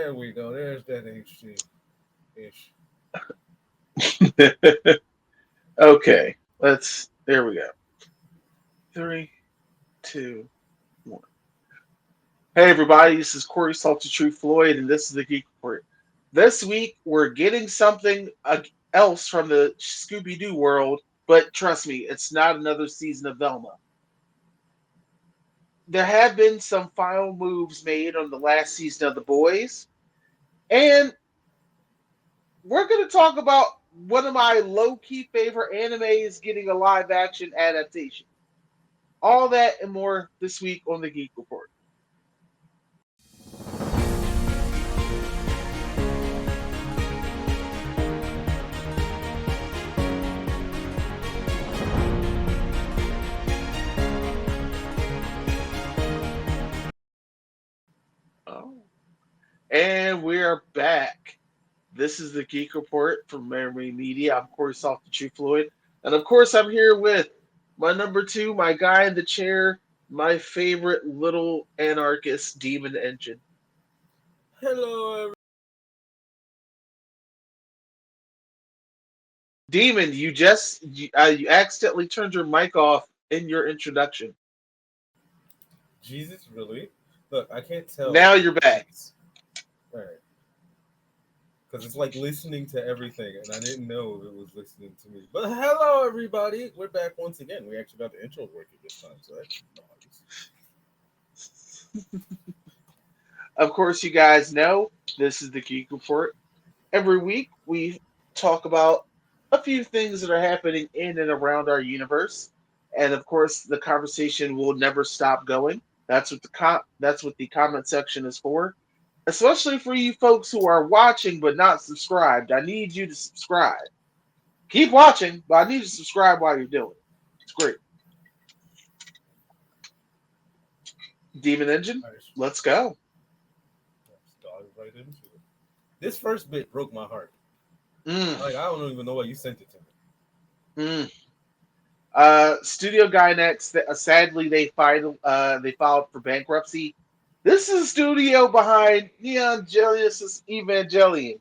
There we go. There's that HD ish. Okay, there we go. Three, two, one. Hey everybody, this is Corey Salty True Floyd, and this is the Geek Report. This week we're getting something else from the Scooby Doo world, but trust me, it's not another season of Velma. There have been some final moves made on the last season of The Boys, and we're going to talk about one of my low-key favorite animes getting a live-action adaptation. All that and more this week on the Geek Report. Oh. And we are back. This is the Geek Report from Amerime Media. I'm Corey Soft the True Floyd. And of course, I'm here with my number two, my guy in the chair, my favorite little anarchist, Demon Engine. Hello, Demon, you accidentally turned your mic off in your introduction. Jesus, really? Look, I can't tell. Now you're back. All right. Because it's like listening to everything, and I didn't know it was listening to me. But hello, everybody. We're back once again. We actually got the intro working this time, so that's nice. Of course, you guys know this is the Geek Report. Every week, we talk about a few things that are happening in and around our universe, and of course, the conversation will never stop going. That's what the comment section is for, especially for you folks who are watching but not subscribed. I need you to subscribe. Keep watching, but I need you to subscribe while you're doing it. It's great. Demon Engine, Nice. let's go. Let's dive right into it. This first bit broke my heart. Mm, Like, I don't even know why you sent it to me. mm. Studio Gainax, sadly, they filed for bankruptcy. This is the studio behind Neon Genesis Evangelion.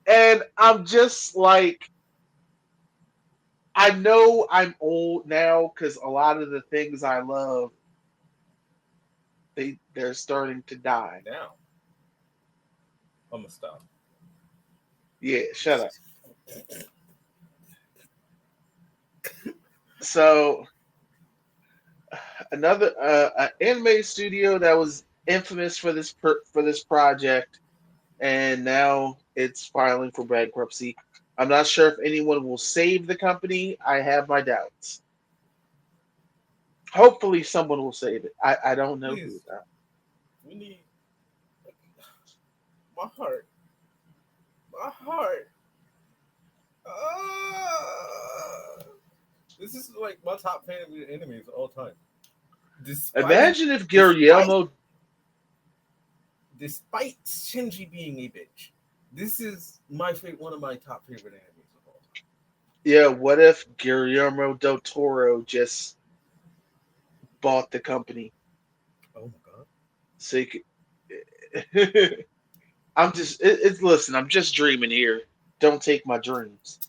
And I'm just like, I know I'm old now because a lot of the things I love, they're starting to die. Now, I'm going to stop. Yeah, shut up. So another an anime studio that was infamous for this project, and now it's filing for bankruptcy. I'm not sure if anyone will save the company. I have my doubts. Hopefully, someone will save it. I don't know who Please, though. we need my heart. My heart. Ah! This is like my top favorite enemies of all time. Despite, Imagine if despite, Guillermo. despite Shinji being a bitch, this is one of my top favorite enemies of all time. Yeah, what if Guillermo del Toro just bought the company? Oh my god! So he could, it's listen. I'm just dreaming here. Don't take my dreams.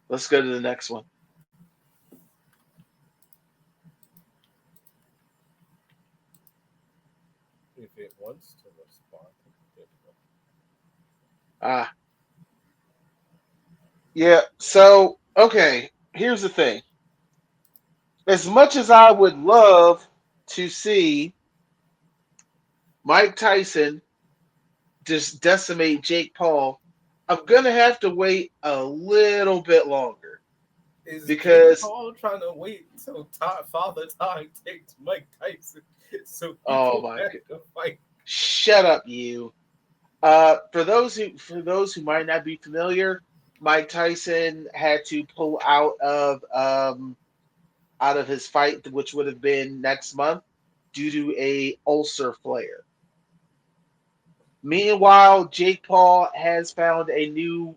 Let's go to the next one. If it wants to respond, it will. Ah, yeah. So okay, here's the thing. As much as I would love to see Mike Tyson just decimate Jake Paul, I'm gonna have to wait a little bit longer Is Jake because Paul trying to wait until Father Time takes Mike Tyson so oh people my have god, to fight? shut up, you. For those who might not be familiar, Mike Tyson had to pull out of his fight, which would have been next month, due to a ulcer flare. Meanwhile, Jake Paul has found a new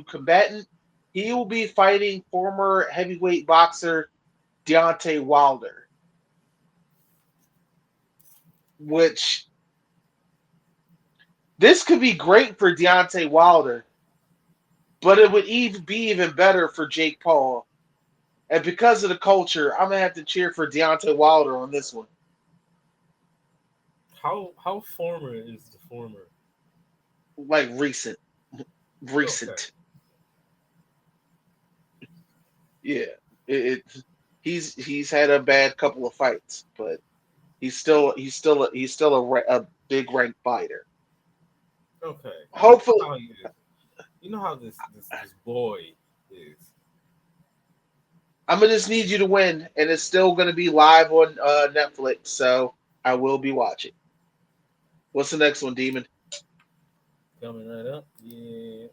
combatant. He will be fighting former heavyweight boxer Deontay Wilder, which This could be great for Deontay Wilder, but it would even be even better for Jake Paul. And because of the culture, I'm gonna have to cheer for Deontay Wilder on this one. How former is the former? Like recent, Okay. recent, yeah. He's had a bad couple of fights, but he's still a big rank fighter. Okay. You know Hopefully, how he is. You know how this boy is. I'm gonna just need you to win, and it's still gonna be live on Netflix, so I will be watching. What's the next one, Demon? Coming right up. Yeah.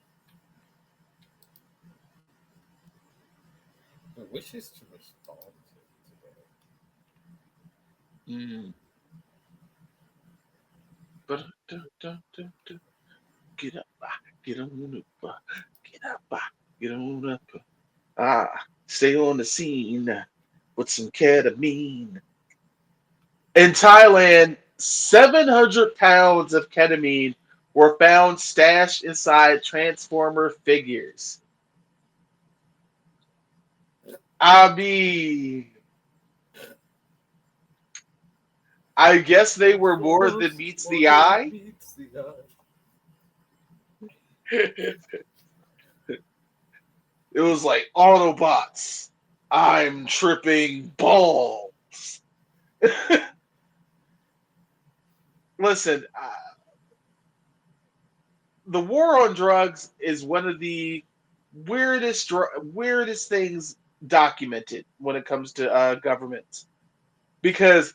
Which is too much thought today. Mm. Get up, get on up, get up, get on up. Stay on the scene with some ketamine. In Thailand, 700 pounds of ketamine were found stashed inside Transformer figures. I mean, I guess they were more than Transformers meets more the than eye. meets the eye. It was like Autobots. I'm tripping balls. Listen, the war on drugs is one of the weirdest things documented when it comes to governments because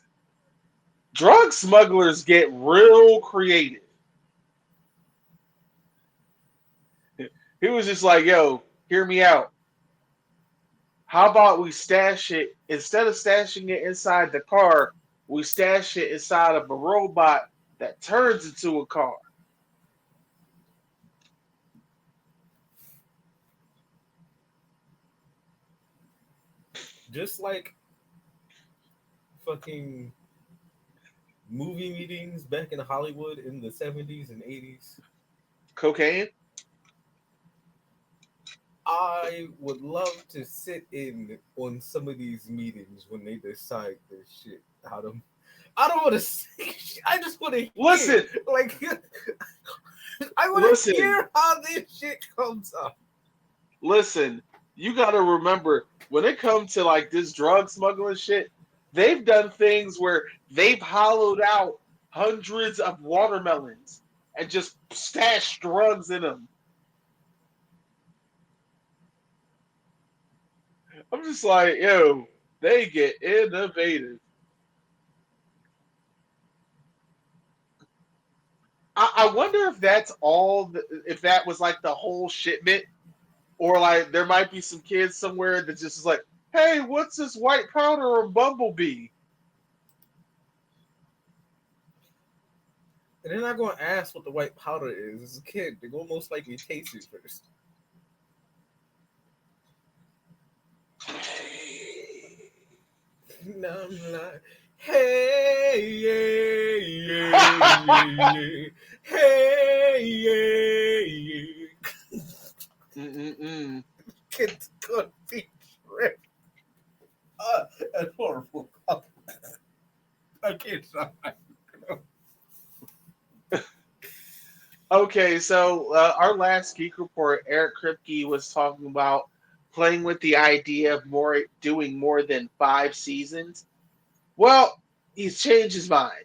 drug smugglers get real creative. He was just like, "Yo, hear me out. How about we stash it instead of stashing it inside the car? We stash it inside of a robot that turns into a car." Just like fucking movie meetings back in Hollywood in the 70s and 80s. Cocaine. I would love to sit in on some of these meetings when they decide this shit. I don't want to say shit. I just want to hear. Listen, Like, I want to listen, hear how this shit comes up. listen. You got to remember when it comes to like this drug smuggling shit, they've done things where they've hollowed out hundreds of watermelons and just stashed drugs in them. I'm just like, yo, they get innovative. I wonder if that's all, if that was like the whole shipment, or like there might be some kids somewhere that just is like, hey, what's this white powder or bumblebee? And they're not going to ask what the white powder is. As a kid, they're going to most likely taste it first. And I'm like, hey, yeah, yeah, yeah, hey, yeah, yeah. Mm-mm-mm. It's gonna be tripped. That's horrible. I can't stop. Okay, so our last Geek Report, Eric Kripke was talking about playing with the idea of doing more than 5 seasons. Well, he's changed his mind.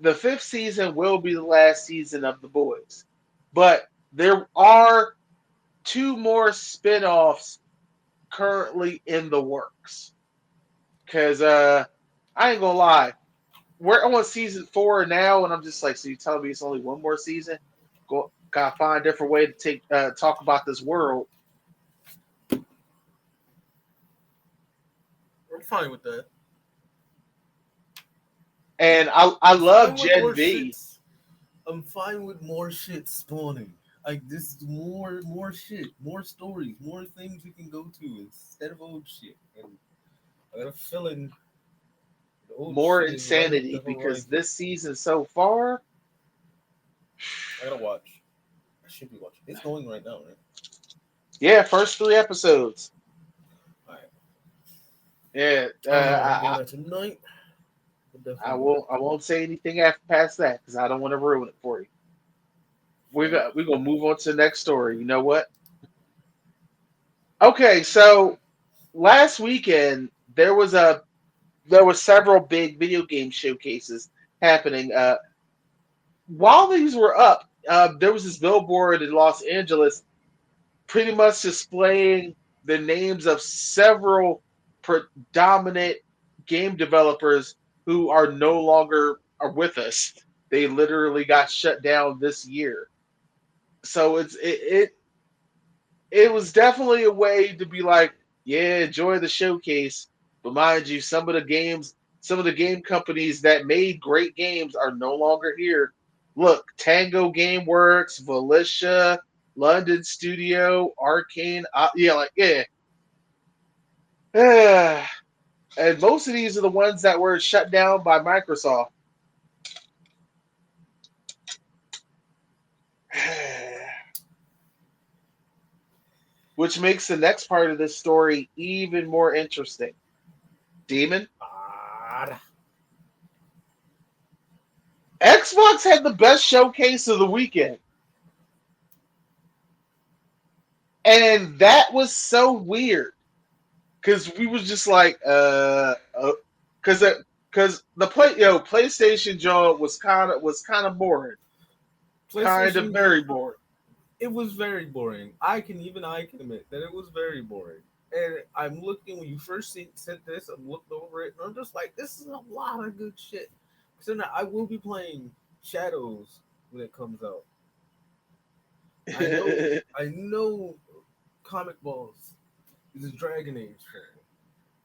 The fifth season will be the last season of The Boys, but there are two more spin-offs currently in the works. Because I ain't gonna lie, we're on season 4 now, and I'm just like, so you telling me it's only one more season? Gotta find a different way to talk about this world. I'm fine with that. And I I'm love fine with Gen more V. shits. I'm fine with more shit spawning. Like this is more shit, more stories, more things you can go to instead of old shit. And I got a feeling the old More shit is right up the insanity because horizon. this season so far, I gotta watch. I should be watching. It's going right now, right? Yeah, first 3 episodes. All right. Yeah, I don't know if I'm doing that tonight, but I definitely do that won't. I tonight. won't say anything after past that because I don't want to ruin it for you. Facts. We're gonna move on to the next story. You know what? Okay, so last weekend there was several big video game showcases happening. While these were up, there was this billboard in Los Angeles, pretty much displaying the names of several predominant game developers who are no longer are with us. They literally got shut down this year. So it was definitely a way to be like, yeah, enjoy the showcase. But mind you, some of the game companies that made great games are no longer here. Look, Tango Gameworks, Volitia, London Studio, Arcane, yeah, like yeah. And most of these are the ones that were shut down by Microsoft. Which makes the next part of this story even more interesting. Demon, Ah, Xbox had the best showcase of the weekend. And that was so weird because we was just like, because the PlayStation Joe was kind of boring, kind of PlayStation. very boring. It was very boring. I can admit that it was very boring. And I'm looking when you first said this, I'm looked over it, and I'm just like, this is a lot of good shit. So now I will be playing Shadows when it comes out. I know, Comic Balls is a Dragon Age fan.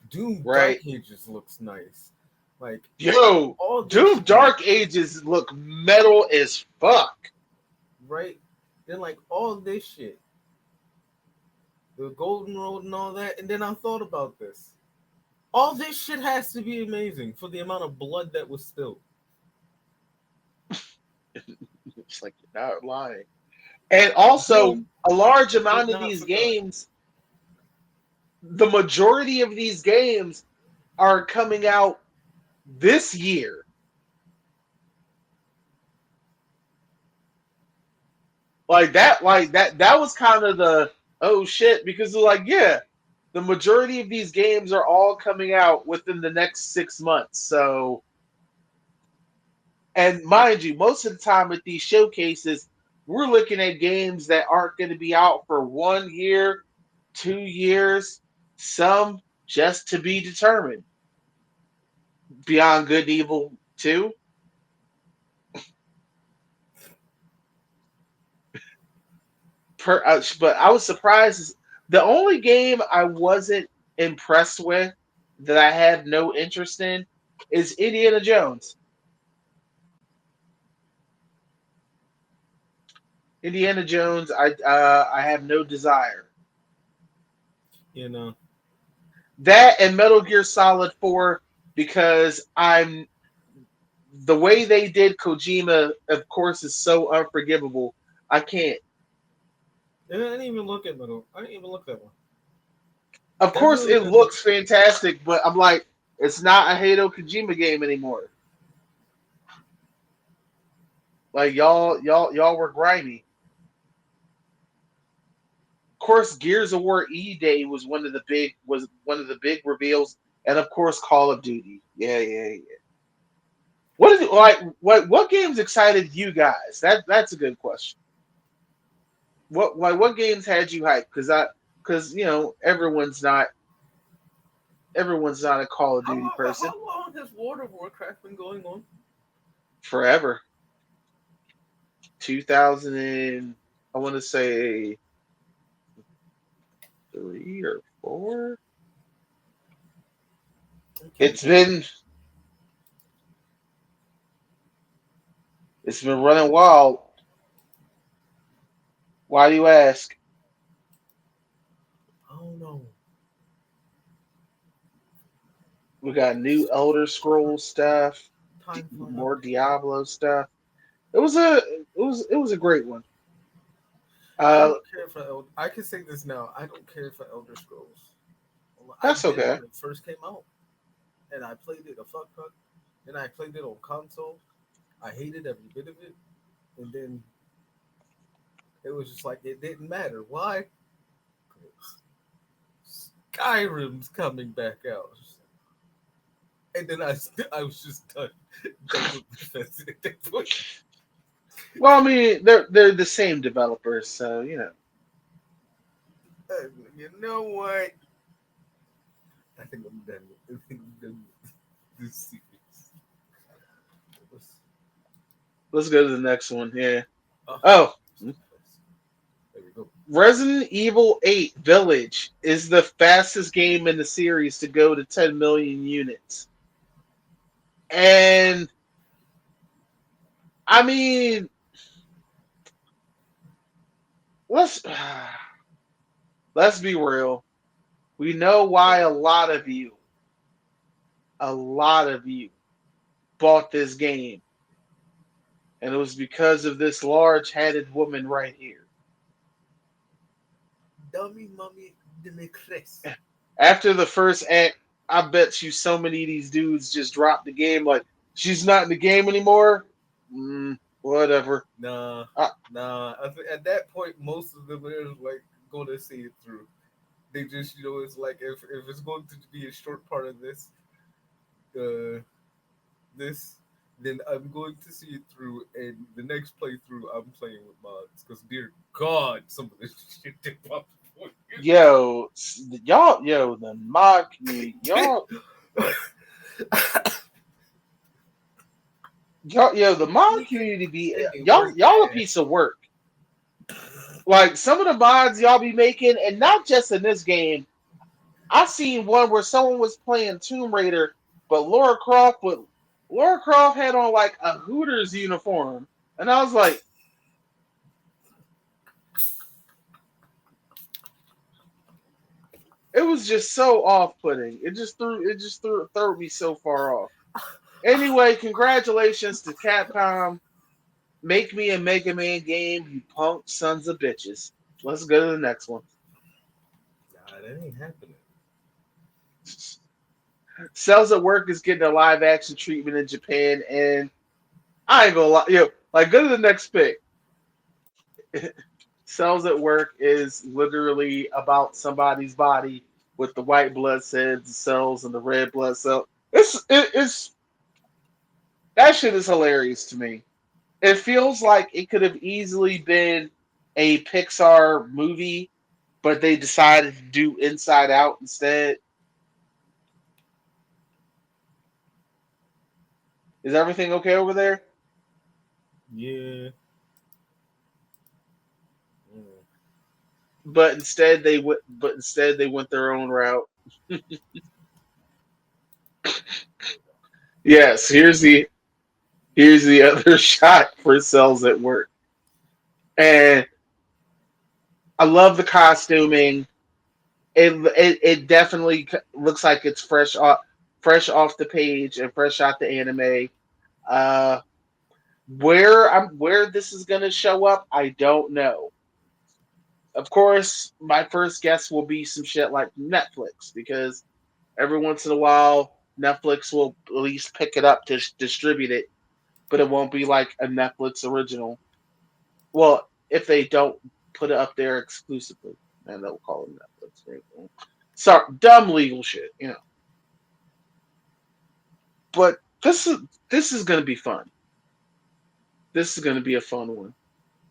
Doom Right, Dark Ages looks nice. Like yo, all this Doom shit, Dark Ages look metal as fuck. right? Then like all this shit, the Golden Road and all that, and then I thought about this. All this shit has to be amazing for the amount of blood that was spilled. It's like you're not lying. And also, Boom, a large but amount of not these forgot. games, the majority of these games are coming out this year. That was kind of the oh shit because they're like, yeah, the majority of these games are all coming out within the next 6 months. So, and mind you, most of the time at these showcases, we're looking at games that aren't going to be out for 1 year, 2 years, some just to be determined. Beyond Good and Evil 2. But I was surprised. The only game I wasn't impressed with that I have no interest in is Indiana Jones. Indiana Jones, I have no desire. You know, That and Metal Gear Solid 4 because I'm the way they did Kojima, of course, is so unforgivable. I can't. and I didn't even look at Metal. I didn't even look at that one. Of course, Definitely it didn't. looks fantastic, but I'm like, it's not a Hideo Kojima game anymore. Like y'all were grimy. Of course, Gears of War E Day was one of the big reveals, and of course, Call of Duty. Yeah, yeah, yeah. What is it like? What games excited you guys? That's a good question. What games had you hyped? Because everyone's not a Call of Duty person How long has World of Warcraft been going on? forever. 2000 and I want to say 3 or 4. Okay. It's been it's been running wild. Why do you ask? I don't know. We got new Elder Scrolls stuff, Time flying. more Diablo stuff. It was a great one. I Uh, don't care for I can say this now. I don't care for Elder Scrolls. I that's did okay. when it first came out, and I played it a fuck ton. Then I played it on console. I hated every bit of it, and then it was just like it didn't matter. Why? 'Cause Skyrim's coming back out, and then I was just done with Bethesda at that point. Well, I mean, they're the same developers, so you know. You know what? I think I'm done. I think I'm done with this series. Let's- Let's go to the next one. Yeah. Oh, Oh, there we go. Resident Evil 8 Village is the fastest game in the series to go to 10 million units. And I mean, let's let's be real. We know why a lot of you bought this game, and it was because of this large-headed woman right here. Dummy mummy de me crest. After the first act, I bet you so many of these dudes just dropped the game. Like, she's not in the game anymore. Whatever. Nah, Uh, nah. At that point, most of them are like gonna see it through. They just, it's like if it's going to be a short part of uh, this, then I'm going to see it through, and the next playthrough I'm playing with mods. Because dear God, some of this shit they pop for yo, the mod community, you. yo, the mod Sneaking community be and they y'all, work y'all a piece ass. of work. Like some of the mods y'all be making, and not just in this game. I seen one where someone was playing Tomb Raider, but Laura Croft had on like a Hooters uniform, and I was like, it was just so off-putting. Threw me so far off. Anyway, congratulations to Capcom. Make me a Mega Man game, you punk sons of bitches. Let's go to the next one. Nah, that ain't happening. Cells at Work is getting a live action treatment in Japan, and I ain't gonna lie, like go to the next pick. Cells at Work is literally about somebody's body with the white blood cells and the red blood cell. It's that shit is hilarious to me. It feels like it could have easily been a Pixar movie, but they decided to do Inside Out instead. Is everything okay over there? Yeah. Mm. Instead they went their own route. Yes, here's the other shot for Cells at Work. And I love the costuming. It definitely looks like it's fresh off the page and fresh out the anime. Uh, where this is gonna show up, I don't know. Of course, my first guess will be some shit like Netflix because every once in a while Netflix will at least pick it up to distribute it, but it won't be like a Netflix original. Well, if they don't put it up there exclusively, and they'll call it Netflix. Right? Sorry, dumb legal shit. But this is gonna be fun. This is gonna be a fun one,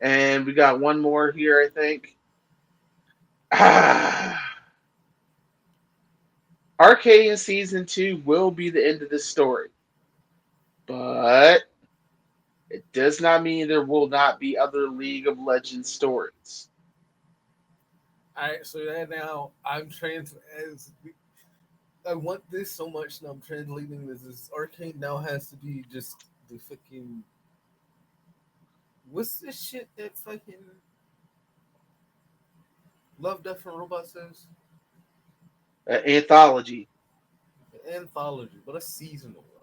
and we got one more here, I think. Arcane season 2 will be the end of this story, but it does not mean there will not be other League of Legends stories. All right, so that now I'm trans as I want this so much. Now I'm translating this. This Arcane now has to be just the fucking what's this shit that fucking Love, Death, and Robots says? Anthology. An anthology, but a seasonal one.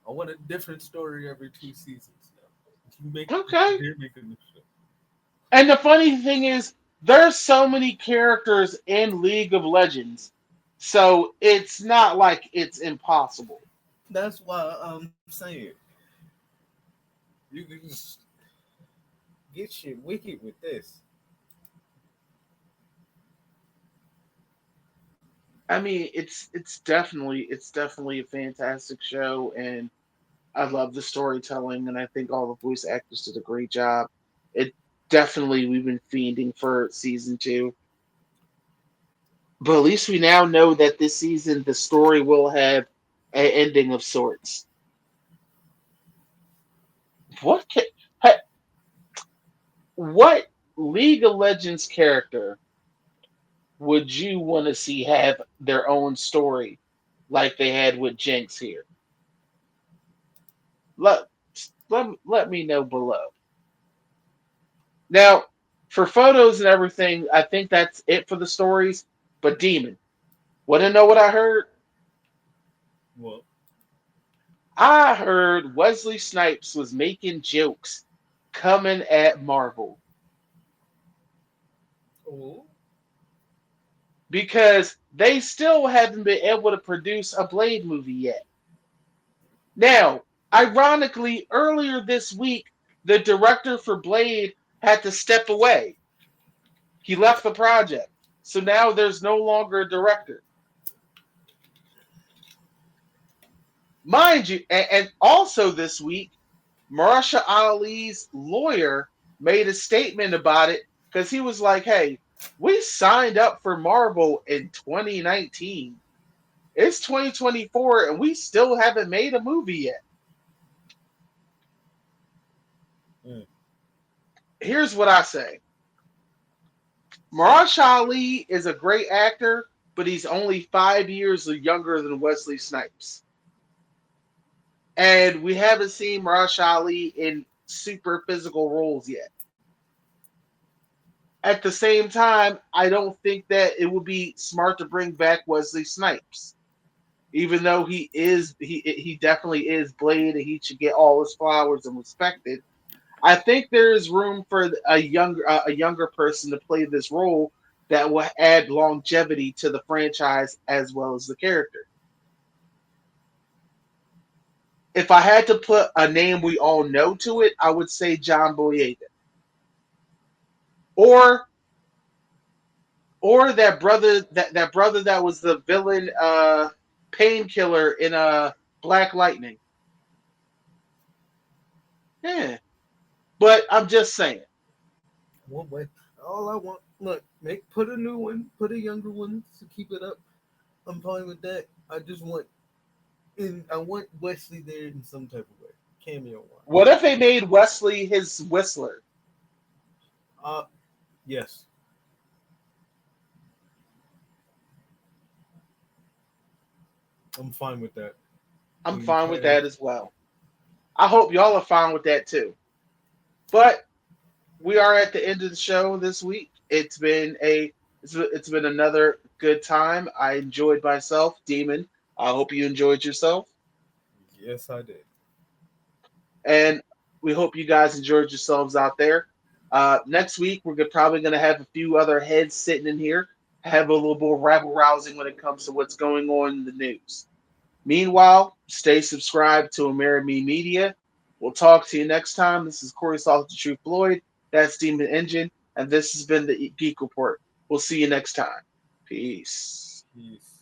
I want a different story every 2 seasons now. Okay. They're making the show. And the funny thing is, there's so many characters in League of Legends, so it's not like it's impossible. That's why I'm saying you can just get shit wicked with this. I mean, it's definitely a fantastic show, and I love the storytelling, and I think all the voice actors did a great job. It definitely we've been fiending for season two, but at least we now know that this season the story will have an ending of sorts. What ca- ha- what League of Legends character would you want to see have their own story like they had with Jinx here? Let, let me know below. Now, for photos and everything, I think that's it for the stories. But Demon, want to know what I heard? Well, I heard Wesley Snipes was making jokes coming at Marvel oh, because they still haven't been able to produce a Blade movie yet. Now, ironically, earlier this week, the director for Blade had to step away. He left the project. So now there's no longer a director. Mind you, and also this week, Marsha Ali's lawyer made a statement about it because he was like, hey, we signed up for Marvel in 2019. It's 2024 and we still haven't made a movie yet. mm, Here's what I say. Marsha Ali is a great actor, but he's only 5 years younger than Wesley Snipes. And we haven't seen Marsha Ali in super physical roles yet. At the same time, I don't think that it would be smart to bring back Wesley Snipes, even though he definitely is Blade and he should get all his flowers and respected. I think there is room for a younger person to play this role that will add longevity to the franchise as well as the character. If I had to put a name we all know to it, I would say John Boyega or that brother that was the villain painkiller in Black Lightning. Yeah, but I'm just saying. one way. All I want, look, make put a new one, put a younger one to keep it up. I'm fine with that. I just want, and I want Wesley there in some type of way, cameo What wise. if they made Wesley his whistler? Uh, yes, I'm fine with that. I'm The fine with entire that as well. I hope y'all are fine with that too. But we are at the end of the show this week. It's been another good time. I enjoyed myself, Demon. I hope you enjoyed yourself, yes, I did. and we hope you guys enjoyed yourselves out there. Next week we're probably going to have a few other heads sitting in here, have a little more rabble rousing when it comes to what's going on in the news. Meanwhile, stay subscribed to Amerime Media. We'll talk to you next time. This is Corey Salt, the True Floyd. That's Demon Engine, and this has been the Geek Report. We'll see you next time. Peace. Peace.